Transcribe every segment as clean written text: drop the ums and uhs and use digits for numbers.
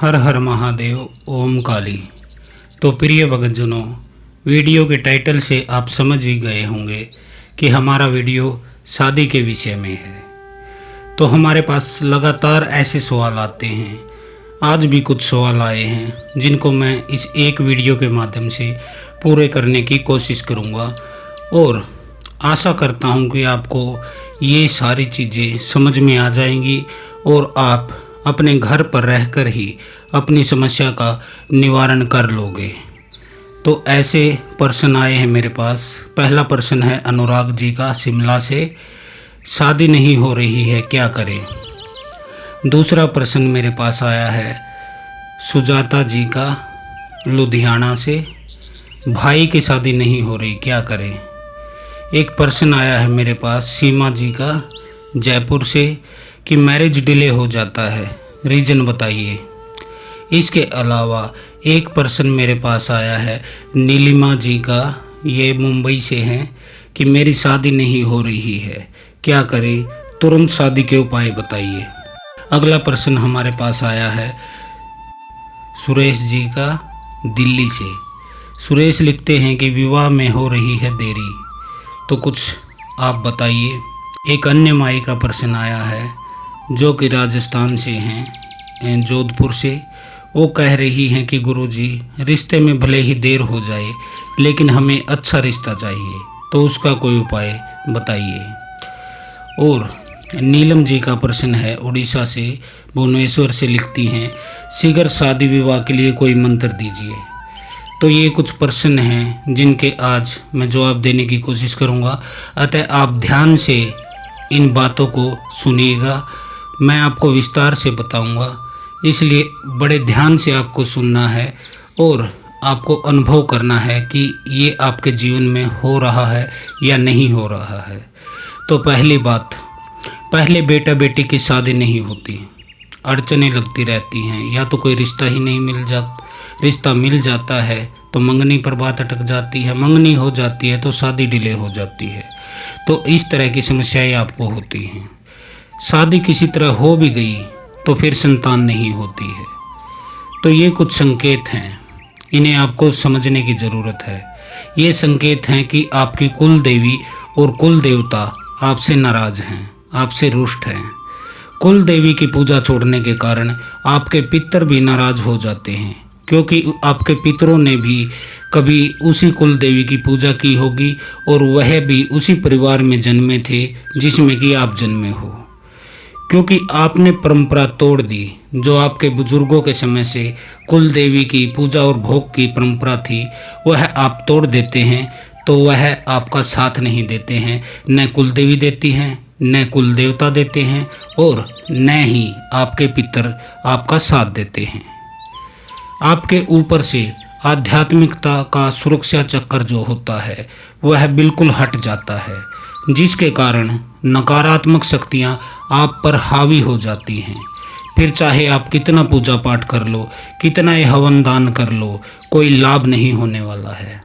हर हर महादेव ओम काली। तो प्रिय भक्तजनों, वीडियो के टाइटल से आप समझ ही गए होंगे कि हमारा वीडियो शादी के विषय में है। तो हमारे पास लगातार ऐसे सवाल आते हैं। आज भी कुछ सवाल आए हैं जिनको मैं इस एक वीडियो के माध्यम से पूरे करने की कोशिश करूंगा और आशा करता हूं कि आपको ये सारी चीज़ें समझ में आ जाएंगी और आप अपने घर पर रहकर ही अपनी समस्या का निवारण कर लोगे। तो ऐसे प्रश्न आए हैं मेरे पास। पहला प्रश्न है अनुराग जी का शिमला से, शादी नहीं हो रही है क्या करें। दूसरा प्रश्न मेरे पास आया है सुजाता जी का लुधियाना से, भाई की शादी नहीं हो रही क्या करें। एक प्रश्न आया है मेरे पास सीमा जी का जयपुर से कि मैरिज डिले हो जाता है, रीज़न बताइए। इसके अलावा एक प्रश्न मेरे पास आया है नीलिमा जी का, ये मुंबई से हैं कि मेरी शादी नहीं हो रही है क्या करें, तुरंत शादी के उपाय बताइए। अगला प्रश्न हमारे पास आया है सुरेश जी का दिल्ली से। सुरेश लिखते हैं कि विवाह में हो रही है देरी, तो कुछ आप बताइए। एक अन्य माई का प्रश्न आया है जो कि राजस्थान से हैं, जोधपुर से। वो कह रही हैं कि गुरुजी रिश्ते में भले ही देर हो जाए लेकिन हमें अच्छा रिश्ता चाहिए, तो उसका कोई उपाय बताइए। और नीलम जी का प्रश्न है उड़ीसा से, भुवनेश्वर से लिखती हैं शीघ्र शादी विवाह के लिए कोई मंत्र दीजिए। तो ये कुछ प्रश्न हैं जिनके आज मैं जवाब देने की कोशिश करूँगा, अतः आप ध्यान से इन बातों को सुनिएगा। मैं आपको विस्तार से बताऊंगा, इसलिए बड़े ध्यान से आपको सुनना है और आपको अनुभव करना है कि ये आपके जीवन में हो रहा है या नहीं हो रहा है। तो पहली बात, पहले बेटा बेटी की शादी नहीं होती, अड़चनें लगती रहती हैं, या तो कोई रिश्ता ही नहीं रिश्ता मिल जाता है तो मंगनी पर बात अटक जाती है, मंगनी हो जाती है तो शादी डिले हो जाती है। तो इस तरह की समस्याएं आपको होती हैं। शादी किसी तरह हो भी गई तो फिर संतान नहीं होती है। तो ये कुछ संकेत हैं, इन्हें आपको समझने की ज़रूरत है। ये संकेत हैं कि आपकी कुल देवी और कुल देवता आपसे नाराज़ हैं, आपसे रुष्ट हैं। कुल देवी की पूजा छोड़ने के कारण आपके पितर भी नाराज़ हो जाते हैं, क्योंकि आपके पितरों ने भी कभी उसी कुल देवी की पूजा की होगी और वह भी उसी परिवार में जन्मे थे जिसमें कि आप जन्मे हो। क्योंकि आपने परंपरा तोड़ दी, जो आपके बुजुर्गों के समय से कुल देवी की पूजा और भोग की परंपरा थी, वह आप तोड़ देते हैं, तो वह आपका साथ नहीं देते हैं। न कुल देवी देती हैं, न कुल देवता देते हैं और न ही आपके पितर आपका साथ देते हैं। आपके ऊपर से आध्यात्मिकता का सुरक्षा चक्कर जो होता है वह बिल्कुल हट जाता है, जिसके कारण नकारात्मक शक्तियाँ आप पर हावी हो जाती हैं। फिर चाहे आप कितना पूजा पाठ कर लो, कितना ही हवन दान कर लो, कोई लाभ नहीं होने वाला है।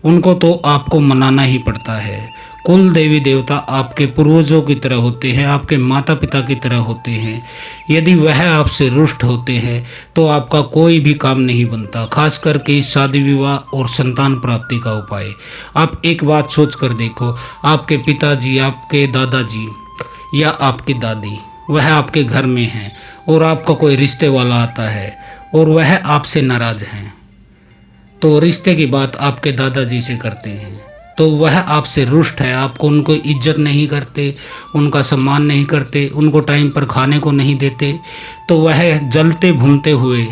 उनको तो आपको मनाना ही पड़ता है। कुल देवी देवता आपके पूर्वजों की तरह होते हैं, आपके माता पिता की तरह होते हैं। यदि वह आपसे रुष्ट होते हैं तो आपका कोई भी काम नहीं बनता, खास करके शादी विवाह और संतान प्राप्ति का उपाय। आप एक बात सोच कर देखो, आपके पिताजी, आपके दादाजी या आपकी दादी वह आपके घर में हैं और आपका कोई रिश्ते वाला आता है और वह आपसे नाराज़ हैं, तो रिश्ते की बात आपके दादाजी से करते हैं तो वह आपसे रुष्ट है, आपको उनको इज्जत नहीं करते, उनका सम्मान नहीं करते, उनको टाइम पर खाने को नहीं देते। तो वह जलते भूनते हुए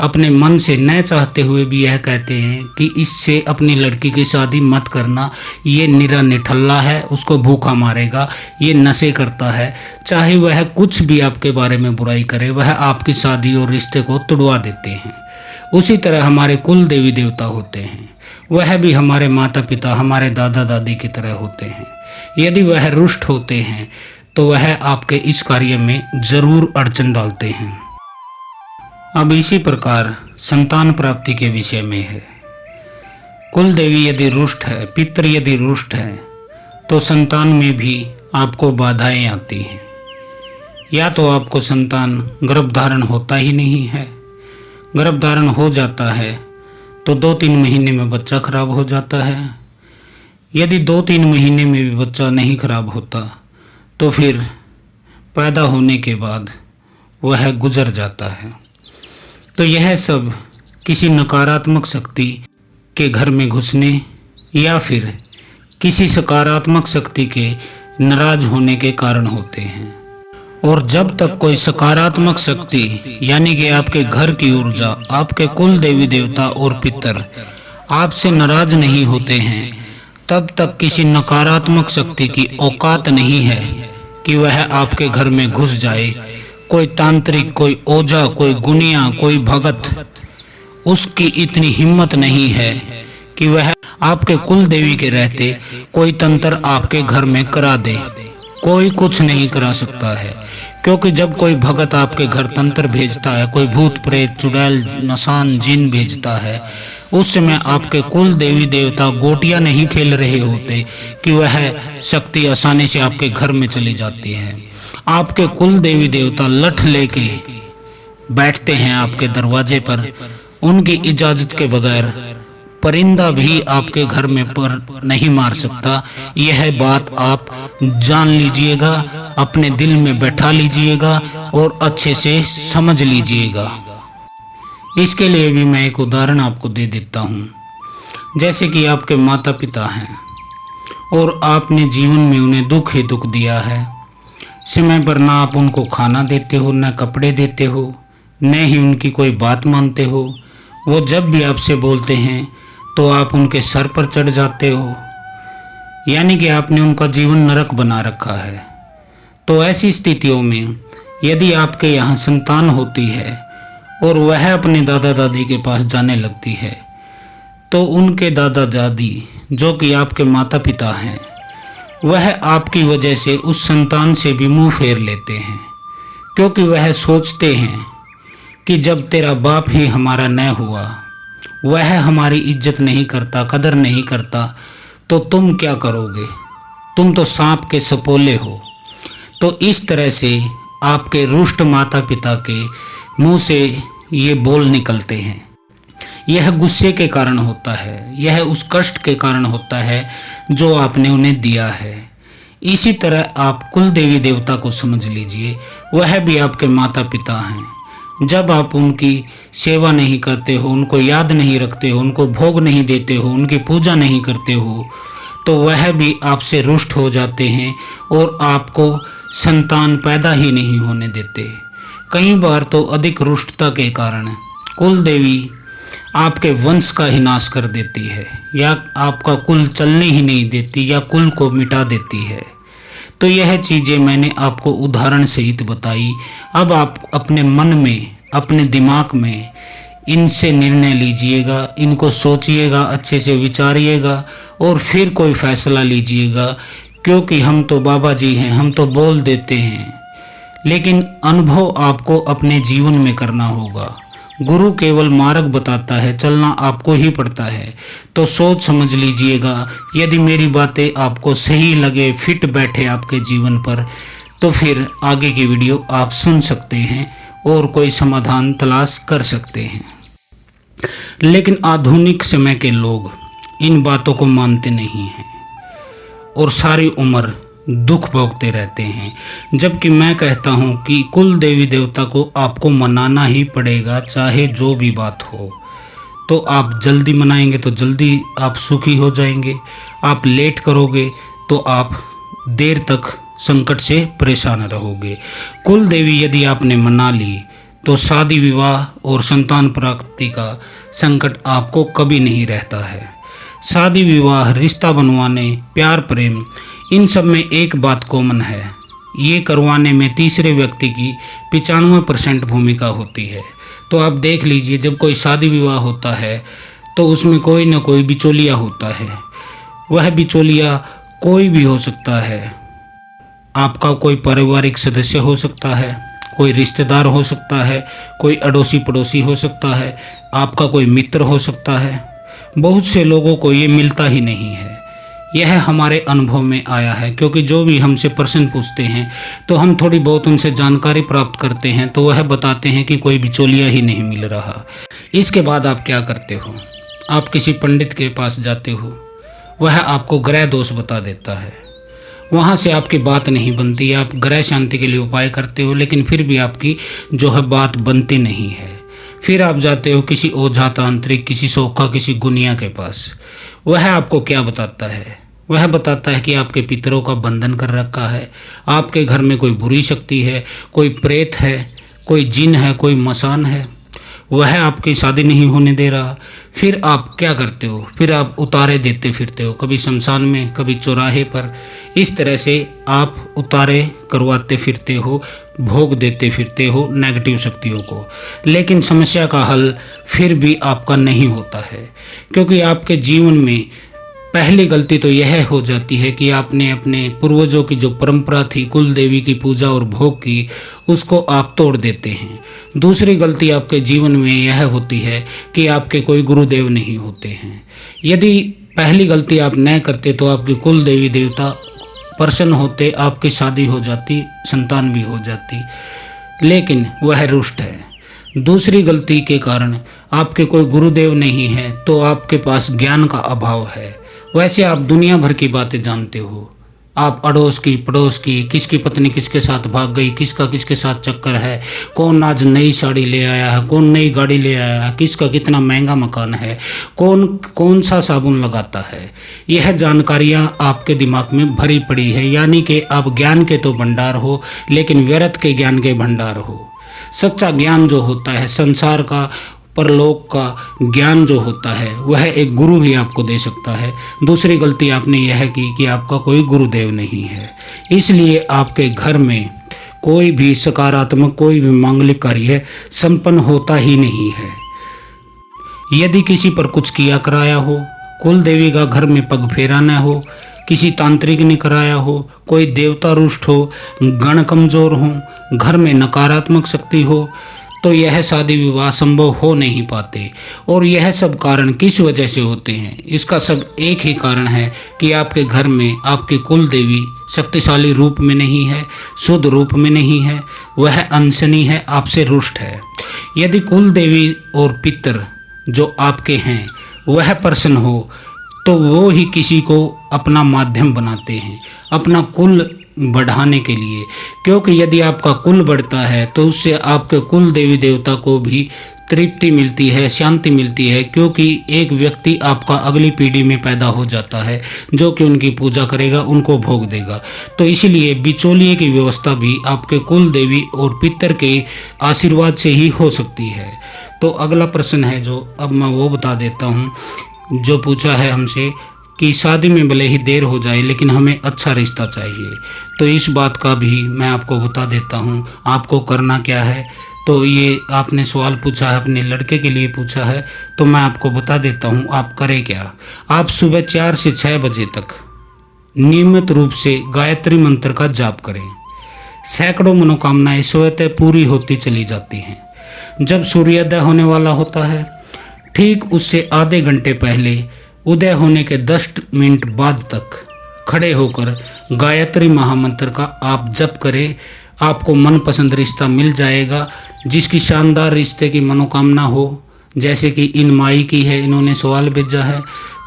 अपने मन से न चाहते हुए भी यह कहते हैं कि इससे अपनी लड़की की शादी मत करना, ये निरा निठल्ला है, उसको भूखा मारेगा, ये नशे करता है। चाहे वह कुछ भी आपके बारे में बुराई करे, वह आपकी शादी और रिश्ते को तुड़वा देते हैं। उसी तरह हमारे कुल देवी देवता होते हैं, वह भी हमारे माता पिता, हमारे दादा दादी की तरह होते हैं। यदि वह रुष्ट होते हैं तो वह आपके इस कार्य में ज़रूर अड़चन डालते हैं। अब इसी प्रकार संतान प्राप्ति के विषय में है। कुल देवी यदि रुष्ट है, पितर यदि रुष्ट है, तो संतान में भी आपको बाधाएं आती हैं। या तो आपको संतान गर्भ धारण होता ही नहीं है, गर्भधारण हो जाता है तो 2-3 महीने में बच्चा खराब हो जाता है। यदि 2-3 महीने में भी बच्चा नहीं खराब होता तो फिर पैदा होने के बाद वह गुजर जाता है। तो यह सब किसी नकारात्मक शक्ति के घर में घुसने या फिर किसी सकारात्मक शक्ति के नाराज होने के कारण होते हैं। और जब तक कोई सकारात्मक शक्ति यानी कि आपके घर की ऊर्जा, आपके कुल देवी देवता और पितर आपसे नाराज नहीं होते हैं, तब तक किसी नकारात्मक शक्ति की औकात नहीं है कि वह आपके घर में घुस जाए। कोई तांत्रिक, कोई ओझा, कोई गुनिया, कोई भगत, उसकी इतनी हिम्मत नहीं है कि वह आपके कुल देवी के रहते कोई तंत्र आपके घर में करा दे। कोई कुछ नहीं करा सकता है, क्योंकि जब कोई भगत आपके घर तंत्र भेजता है, कोई भूत प्रेत, चुड़ैल, मसान, जिन भेजता है, उस समय आपके कुल देवी देवता गोटियां नहीं खेल रहे होते कि वह शक्ति आसानी से आपके घर में चली जाती है। आपके कुल देवी देवता लठ लेके बैठते हैं आपके दरवाजे पर। उनकी इजाजत के बगैर परिंदा भी आपके घर में पर नहीं मार सकता। यह बात आप जान लीजिएगा, अपने दिल में बैठा लीजिएगा और अच्छे से समझ लीजिएगा। इसके लिए भी मैं एक उदाहरण आपको दे देता हूँ। जैसे कि आपके माता पिता हैं और आपने जीवन में उन्हें दुख ही दुख दिया है। समय पर ना आप उनको खाना देते हो, ना कपड़े देते हो, न ही उनकी कोई बात मानते हो। वो जब भी आपसे बोलते हैं तो आप उनके सर पर चढ़ जाते हो, यानी कि आपने उनका जीवन नरक बना रखा है। तो ऐसी स्थितियों में यदि आपके यहाँ संतान होती है और वह अपने दादा दादी के पास जाने लगती है, तो उनके दादा दादी जो कि आपके माता पिता हैं, वह आपकी वजह से उस संतान से भी मुंह फेर लेते हैं, क्योंकि वह सोचते हैं कि जब तेरा बाप ही हमारा न हुआ, वह हमारी इज्जत नहीं करता, कदर नहीं करता, तो तुम क्या करोगे? तुम तो सांप के सपोले हो। तो इस तरह से आपके रुष्ट माता पिता के मुंह से ये बोल निकलते हैं। यह गुस्से के कारण होता है, यह उस कष्ट के कारण होता है जो आपने उन्हें दिया है। इसी तरह आप कुल देवी देवता को समझ लीजिए, वह भी आपके माता पिता हैं। जब आप उनकी सेवा नहीं करते हो, उनको याद नहीं रखते हो, उनको भोग नहीं देते हो, उनकी पूजा नहीं करते हो, तो वह भी आपसे रुष्ट हो जाते हैं और आपको संतान पैदा ही नहीं होने देते। कई बार तो अधिक रुष्टता के कारण कुल देवी आपके वंश का ही नाश कर देती है, या आपका कुल चलने ही नहीं देती, या कुल को मिटा देती है। तो यह चीज़ें मैंने आपको उदाहरण सहित बताई। अब आप अपने मन में, अपने दिमाग में इनसे निर्णय लीजिएगा, इनको सोचिएगा, अच्छे से विचारिएगा और फिर कोई फैसला लीजिएगा। क्योंकि हम तो बाबा जी हैं, हम तो बोल देते हैं, लेकिन अनुभव आपको अपने जीवन में करना होगा। गुरु केवल मार्ग बताता है, चलना आपको ही पड़ता है। तो सोच समझ लीजिएगा। यदि मेरी बातें आपको सही लगे, फिट बैठे आपके जीवन पर, तो फिर आगे की वीडियो आप सुन सकते हैं और कोई समाधान तलाश कर सकते हैं। लेकिन आधुनिक समय के लोग इन बातों को मानते नहीं हैं और सारी उम्र दुख भोगते रहते हैं। जबकि मैं कहता हूँ कि कुल देवी देवता को आपको मनाना ही पड़ेगा, चाहे जो भी बात हो। तो आप जल्दी मनाएंगे तो जल्दी आप सुखी हो जाएंगे, आप लेट करोगे तो आप देर तक संकट से परेशान रहोगे। कुल देवी यदि आपने मना ली तो शादी विवाह और संतान प्राप्ति का संकट आपको कभी नहीं रहता है। शादी विवाह, रिश्ता बनवाने, प्यार प्रेम, इन सब में एक बात कॉमन है, ये करवाने में तीसरे व्यक्ति की 95% भूमिका होती है। तो आप देख लीजिए, जब कोई शादी विवाह होता है तो उसमें कोई ना कोई बिचौलिया होता है। वह बिचौलिया कोई भी हो सकता है, आपका कोई पारिवारिक सदस्य हो सकता है, कोई रिश्तेदार हो सकता है, कोई अड़ोसी पड़ोसी हो सकता है, आपका कोई मित्र हो सकता है। बहुत से लोगों को ये मिलता ही नहीं है। यह हमारे अनुभव में आया है, क्योंकि जो भी हमसे प्रश्न पूछते हैं तो हम थोड़ी बहुत उनसे जानकारी प्राप्त करते हैं, तो वह बताते हैं कि कोई बिचौलिया ही नहीं मिल रहा। इसके बाद आप क्या करते हो, आप किसी पंडित के पास जाते हो, वह आपको ग्रह दोष बता देता है। वहाँ से आपकी बात नहीं बनती, आप ग्रह शांति के लिए उपाय करते हो, लेकिन फिर भी आपकी जो है बात बनती नहीं है। फिर आप जाते हो किसी ओझा तांत्रिक, किसी सोखा, किसी गुनिया के पास। वह आपको क्या बताता है, वह बताता है कि आपके पितरों का बंधन कर रखा है, आपके घर में कोई बुरी शक्ति है, कोई प्रेत है, कोई जिन है, कोई मसान है, वह आपकी शादी नहीं होने दे रहा। फिर आप क्या करते हो, फिर आप उतारे देते फिरते हो, कभी शमशान में, कभी चौराहे पर। इस तरह से आप उतारे करवाते फिरते हो, भोग देते फिरते हो नेगेटिव शक्तियों को। लेकिन समस्या का हल फिर भी आपका नहीं होता है, क्योंकि आपके जीवन में पहली गलती तो यह हो जाती है कि आपने अपने पूर्वजों की जो परंपरा थी कुल देवी की पूजा और भोग की, उसको आप तोड़ देते हैं। दूसरी गलती आपके जीवन में यह होती है कि आपके कोई गुरुदेव नहीं होते हैं। यदि पहली गलती आप न करते तो आपकी कुल देवी देवता प्रसन्न होते, आपकी शादी हो जाती, संतान भी हो जाती, लेकिन वह रुष्ट है। दूसरी गलती के कारण आपके कोई गुरुदेव नहीं है तो आपके पास ज्ञान का अभाव है। वैसे आप दुनिया भर की बातें जानते हो, आप अड़ोस की पड़ोस की, किसकी पत्नी किसके साथ भाग गई, किसका किसके साथ चक्कर है, कौन आज नई साड़ी ले आया है, कौन नई गाड़ी ले आया है, किसका कितना महंगा मकान है, कौन कौन सा साबुन लगाता है। यह जानकारियां आपके दिमाग में भरी पड़ी है, यानी कि आप ज्ञान के तो भंडार हो, लेकिन व्यर्थ के ज्ञान के भंडार हो। सच्चा ज्ञान जो होता है, संसार का, परलोक का ज्ञान जो होता है, वह एक गुरु ही आपको दे सकता है। दूसरी गलती आपने यह की कि आपका कोई गुरुदेव नहीं है, इसलिए आपके घर में कोई भी सकारात्मक, कोई भी मांगलिक कार्य संपन्न होता ही नहीं है। यदि किसी पर कुछ किया कराया हो, कुल देवी का घर में पग फेरा न हो, किसी तांत्रिक ने कराया हो, कोई देवता रुष्ट हो, गण कमजोर हो, घर में नकारात्मक शक्ति हो, तो यह शादी विवाह संभव हो नहीं पाते। और यह सब कारण किस वजह से होते हैं, इसका सब एक ही कारण है कि आपके घर में आपकी कुल देवी शक्तिशाली रूप में नहीं है, शुद्ध रूप में नहीं है, वह अनशनी है, आपसे रुष्ट है। यदि कुल देवी और पितर जो आपके हैं वह प्रसन्न हो तो वो ही किसी को अपना माध्यम बनाते हैं अपना कुल बढ़ाने के लिए, क्योंकि यदि आपका कुल बढ़ता है तो उससे आपके कुल देवी देवता को भी तृप्ति मिलती है, शांति मिलती है, क्योंकि एक व्यक्ति आपका अगली पीढ़ी में पैदा हो जाता है जो कि उनकी पूजा करेगा, उनको भोग देगा। तो इसीलिए बिचौलिए की व्यवस्था भी आपके कुल देवी और पितर के आशीर्वाद से ही हो सकती है। तो अगला प्रश्न है जो अब मैं वो बता देता हूँ, जो पूछा है हमसे कि शादी में भले ही देर हो जाए लेकिन हमें अच्छा रिश्ता चाहिए। तो इस बात का भी मैं आपको बता देता हूँ, आपको करना क्या है। तो ये आपने सवाल पूछा है, अपने लड़के के लिए पूछा है, तो मैं आपको बता देता हूँ आप करें क्या। आप सुबह 4 से 6 बजे तक नियमित रूप से गायत्री मंत्र का जाप करें। सैकड़ों मनोकामनाएं स्वतः पूरी होती चली जाती हैं। जब सूर्योदय होने वाला होता है, ठीक उससे आधे घंटे पहले उदय होने के 10 मिनट बाद तक खड़े होकर गायत्री महामंत्र का आप जप करें। आपको मनपसंद रिश्ता मिल जाएगा, जिसकी शानदार रिश्ते की मनोकामना हो, जैसे कि इन माई की है, इन्होंने सवाल भेजा है,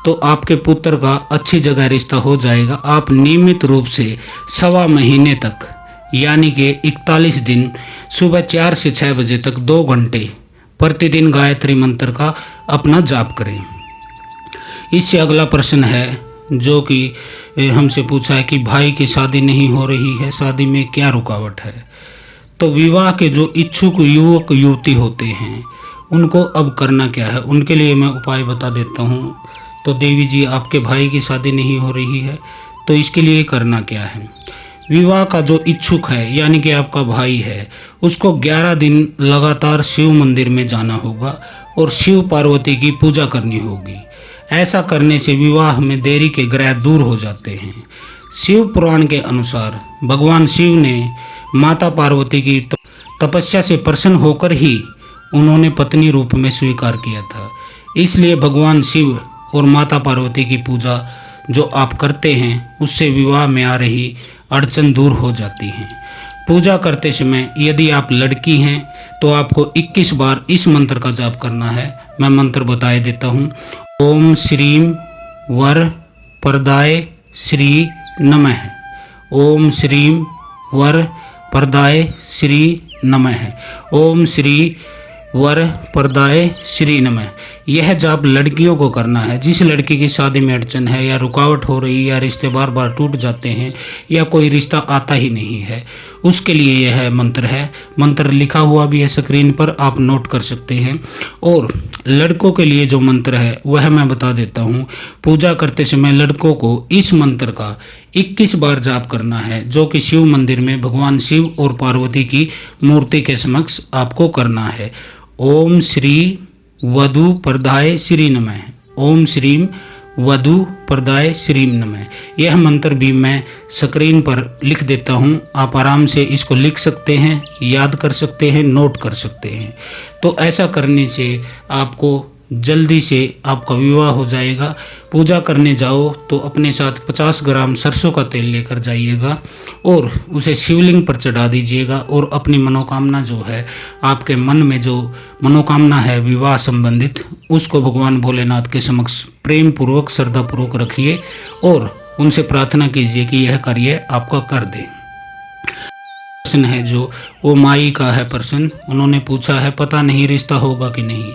तो आपके पुत्र का अच्छी जगह रिश्ता हो जाएगा। आप नियमित रूप से 1.25 महीने तक, यानी कि 41 दिन, सुबह 4 से 6 बजे तक 2 घंटे प्रतिदिन गायत्री मंत्र का अपना जाप करें। इससे अगला प्रश्न है जो कि हमसे पूछा है कि भाई की शादी नहीं हो रही है, शादी में क्या रुकावट है। तो विवाह के जो इच्छुक युवक युवती होते हैं उनको अब करना क्या है, उनके लिए मैं उपाय बता देता हूँ। तो देवी जी, आपके भाई की शादी नहीं हो रही है, तो इसके लिए करना क्या है। विवाह का जो इच्छुक है, यानी कि आपका भाई है, उसको 11 दिन लगातार शिव मंदिर में जाना होगा और शिव पार्वती की पूजा करनी होगी। ऐसा करने से विवाह में देरी के ग्रह दूर हो जाते हैं। शिव पुराण के अनुसार भगवान शिव ने माता पार्वती की तपस्या से प्रसन्न होकर ही उन्होंने पत्नी रूप में स्वीकार किया था। इसलिए भगवान शिव और माता पार्वती की पूजा जो आप करते हैं उससे विवाह में आ रही अड़चन दूर हो जाती है। पूजा करते समय यदि आप लड़की हैं तो आपको 21 बार इस मंत्र का जाप करना है। मैं मंत्र बताए देता हूँ। ओम श्रीम वर प्रदाय श्री नमः। ओम श्रीम वर प्रदाय श्री नमः। ओम श्री वर प्रदाय श्री नमः। यह जाप लड़कियों को करना है। जिस लड़की की शादी में अड़चन है या रुकावट हो रही है या रिश्ते बार बार टूट जाते हैं या कोई रिश्ता आता ही नहीं है, उसके लिए यह मंत्र है। मंत्र लिखा हुआ भी है स्क्रीन पर, आप नोट कर सकते हैं। और लड़कों के लिए जो मंत्र है वह मैं बता देता हूँ। पूजा करते समय लड़कों को इस मंत्र का 21 बार जाप करना है, जो कि शिव मंदिर में भगवान शिव और पार्वती की मूर्ति के समक्ष आपको करना है। ओम श्री वधु प्रदाय श्री नमः। ओम श्रीम वधु प्रदाय श्री नमः। यह मंत्र भी मैं स्क्रीन पर लिख देता हूँ, आप आराम से इसको लिख सकते हैं, याद कर सकते हैं, नोट कर सकते हैं। तो ऐसा करने से आपको जल्दी से आपका विवाह हो जाएगा। पूजा करने जाओ तो अपने साथ 50 ग्राम सरसों का तेल लेकर जाइएगा और उसे शिवलिंग पर चढ़ा दीजिएगा और अपनी मनोकामना जो है, आपके मन में जो मनोकामना है विवाह संबंधित, उसको भगवान भोलेनाथ के समक्ष प्रेम पूर्वक श्रद्धा पूर्वक रखिए और उनसे प्रार्थना कीजिए कि यह कार्य आपका कर दे। प्रश्न है जो वो माई का है प्रश्न, उन्होंने पूछा है पता नहीं रिश्ता होगा कि नहीं।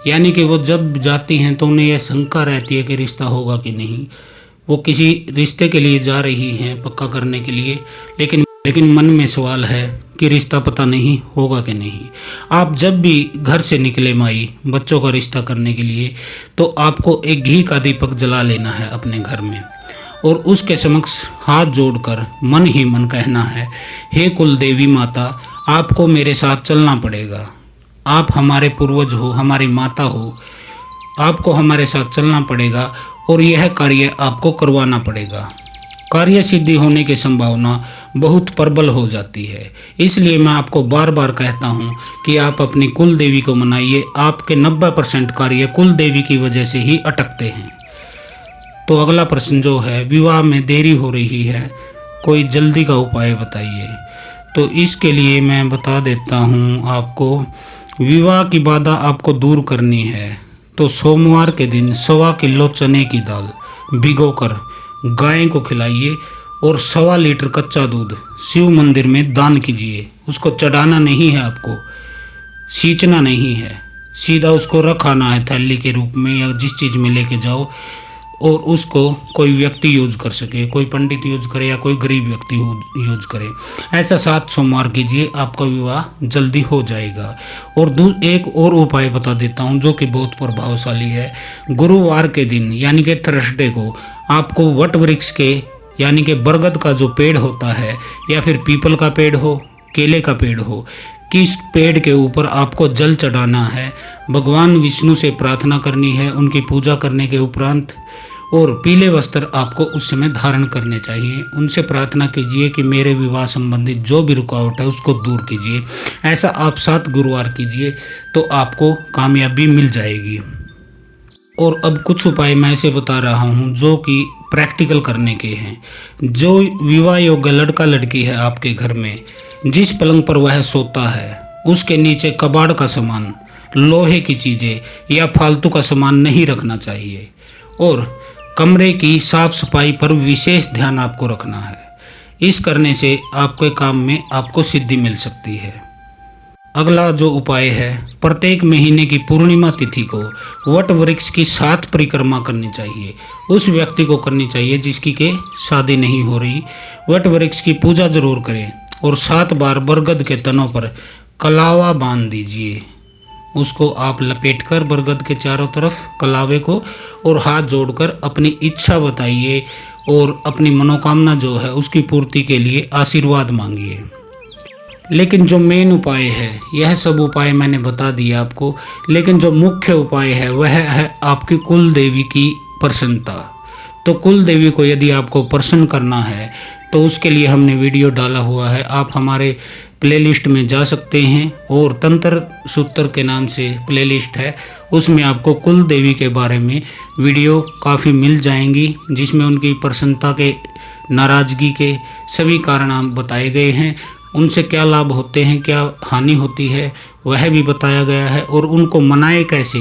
यानी कि वो जब जाती हैं तो उन्हें यह शंका रहती है कि रिश्ता होगा कि नहीं। वो किसी रिश्ते के लिए जा रही हैं पक्का करने के लिए, लेकिन मन में सवाल है कि रिश्ता पता नहीं होगा कि नहीं। आप जब भी घर से निकले माई बच्चों का रिश्ता करने के लिए, तो आपको एक घी का दीपक जला लेना है अपने घर में और उसके समक्ष हाथ जोड़कर मन ही मन कहना है, हे कुल देवी माता, आपको मेरे साथ चलना पड़ेगा। आप हमारे पूर्वज हो, हमारी माता हो, आपको हमारे साथ चलना पड़ेगा और यह कार्य आपको करवाना पड़ेगा। कार्य सिद्धि होने की संभावना बहुत प्रबल हो जाती है, इसलिए मैं आपको बार बार कहता हूँ कि आप अपनी कुल देवी को मनाइए। आपके 90% कार्य कुल देवी की वजह से ही अटकते हैं। तो अगला प्रश्न जो है, विवाह में देरी हो रही है, कोई जल्दी का उपाय बताइए। तो इसके लिए मैं बता देता हूँ आपको, विवाह की बाधा आपको दूर करनी है तो सोमवार के दिन 1.25 किलो चने की दाल भिगोकर गाय को खिलाइए और 1.25 लीटर कच्चा दूध शिव मंदिर में दान कीजिए। उसको चढ़ाना नहीं है, आपको सींचना नहीं है, सीधा उसको रखाना है थैली के रूप में या जिस चीज़ में लेके जाओ, और उसको कोई व्यक्ति यूज कर सके, कोई पंडित यूज करे या कोई गरीब व्यक्ति यूज करे। ऐसा 7 सोमवार कीजिए, आपका विवाह जल्दी हो जाएगा। और एक और उपाय बता देता हूँ जो कि बहुत प्रभावशाली है। गुरुवार के दिन यानी कि थर्सडे को आपको वट वृक्ष के यानी कि बरगद का जो पेड़ होता है या फिर पीपल का पेड़ हो, केले का पेड़ हो, किस पेड़ के ऊपर आपको जल चढ़ाना है, भगवान विष्णु से प्रार्थना करनी है उनकी पूजा करने के उपरांत, और पीले वस्त्र आपको उस समय धारण करने चाहिए। उनसे प्रार्थना कीजिए कि मेरे विवाह संबंधित जो भी रुकावट है उसको दूर कीजिए। ऐसा आप 7 गुरुवार कीजिए तो आपको कामयाबी मिल जाएगी। और अब कुछ उपाय मैं ऐसे बता रहा हूँ जो कि प्रैक्टिकल करने के हैं। जो विवाह योग्य लड़का लड़की है आपके घर में, जिस पलंग पर वह सोता है उसके नीचे कबाड़ का सामान, लोहे की चीज़ें या फालतू का सामान नहीं रखना चाहिए। और कमरे की साफ सफाई पर विशेष ध्यान आपको रखना है। इस करने से आपके काम में आपको सिद्धि मिल सकती है। अगला जो उपाय है, प्रत्येक महीने की पूर्णिमा तिथि को वट वृक्ष की 7 परिक्रमा करनी चाहिए। उस व्यक्ति को करनी चाहिए जिसकी के शादी नहीं हो रही। वट वृक्ष की पूजा जरूर करें और 7 बार बरगद के तनों पर कलावा बांध दीजिए। उसको आप लपेटकर बरगद के चारों तरफ कलावे को और हाथ जोड़कर अपनी इच्छा बताइए और अपनी मनोकामना जो है उसकी पूर्ति के लिए आशीर्वाद मांगिए। लेकिन जो मेन उपाय है, यह सब उपाय मैंने बता दिया आपको, लेकिन जो मुख्य उपाय है वह है आपकी कुल देवी की प्रसन्नता। तो कुल देवी को यदि आपको प्रसन्न करना है तो उसके लिए हमने वीडियो डाला हुआ है, आप हमारे प्लेलिस्ट में जा सकते हैं और तंत्र सूत्र के नाम से प्लेलिस्ट है, उसमें आपको कुल देवी के बारे में वीडियो काफ़ी मिल जाएंगी, जिसमें उनकी प्रसन्नता के, नाराज़गी के सभी कारण बताए गए हैं। उनसे क्या लाभ होते हैं, क्या हानि होती है, वह भी बताया गया है और उनको मनाए कैसे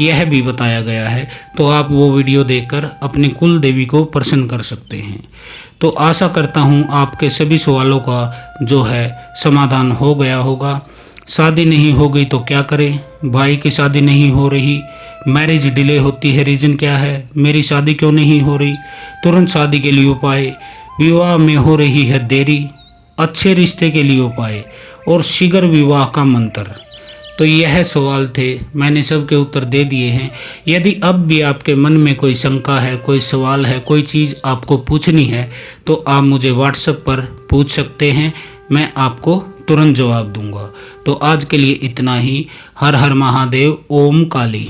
यह भी बताया गया है। तो आप वो वीडियो देखकर अपनी कुल देवी को प्रसन्न कर सकते हैं। तो आशा करता हूँ आपके सभी सवालों का जो है समाधान हो गया होगा। शादी नहीं हो गई तो क्या करें, भाई की शादी नहीं हो रही, मैरिज डिले होती है, रीज़न क्या है, मेरी शादी क्यों नहीं हो रही, तुरंत शादी के लिए उपाय, विवाह में हो रही है देरी, अच्छे रिश्ते के लिए उपाय और शीघ्र विवाह का मंत्र। तो यह सवाल थे, मैंने सबके उत्तर दे दिए हैं। यदि अब भी आपके मन में कोई शंका है, कोई सवाल है, कोई चीज़ आपको पूछनी है तो आप मुझे व्हाट्सएप पर पूछ सकते हैं, मैं आपको तुरंत जवाब दूंगा। तो आज के लिए इतना ही। हर हर महादेव। ओम काली।